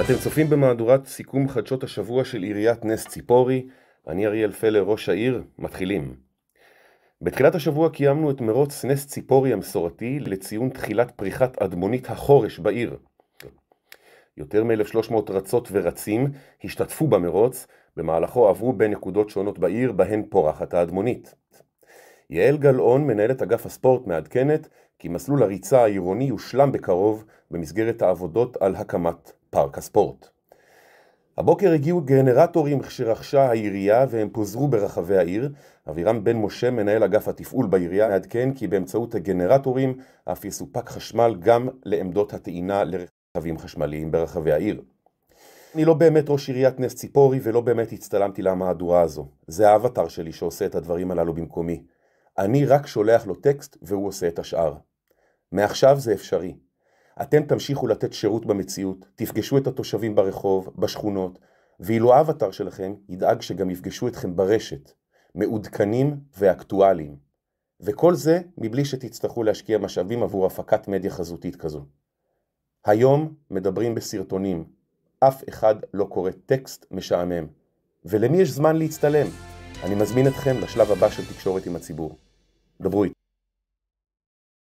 אתם צופים במהדורת סיכום חדשות השבוע של עיריית נס ציפורי. אני אריאל פלר, ראש העיר. מתחילים. בתחילת השבוע קיימנו את מרוץ נס ציפורי המסורתי לציון תחילת פריחת אדמונית החורש בעיר. יותר מ-1,300 רצות ורצים השתתפו במרוץ, במהלכו עברו בין נקודות שונות בעיר בהן פורחת האדמונית. יעל גלאון, מנהלת אגף הספורט, מעדכנת כי מסלול הריצה העירוני יושלם בקרוב במסגרת העבודות על הקמת פארק הספורט. הבוקר הגיעו גנרטורים שרכשה העירייה והם פוזרו ברחבי העיר. אבירם בן משה, מנהל אגף התפעול בעירייה, מעדכן כי באמצעות הגנרטורים אף יסופק חשמל גם לעמדות הטעינה לרכבים חשמליים ברחבי העיר. אני לא באמת ראש עיריית נס ציפורי ולא באמת הצטלמתי למהדורה הזו. זה האבטר שלי שעושה את הדברים הללו במקומי. אני רק שולח לו טקסט והוא עושה את השאר. מעכשיו זה אפשרי. אתם תמשיכו לתת שירות במציאות, תפגשו את התושבים ברחוב, בשכונות, ואילו האבטר שלכם ידאג שגם יפגשו אתכם ברשת, מעודכנים ואקטואליים. וכל זה מבלי שתצטרכו להשקיע משאבים עבור הפקת מדיה חזותית כזו. היום מדברים בסרטונים, אף אחד לא קורא טקסט משעמם. ולמי יש זמן להצטלם? אני מזמין אתכם לשלב הבא של תקשורת עם הציבור. דברו איתי.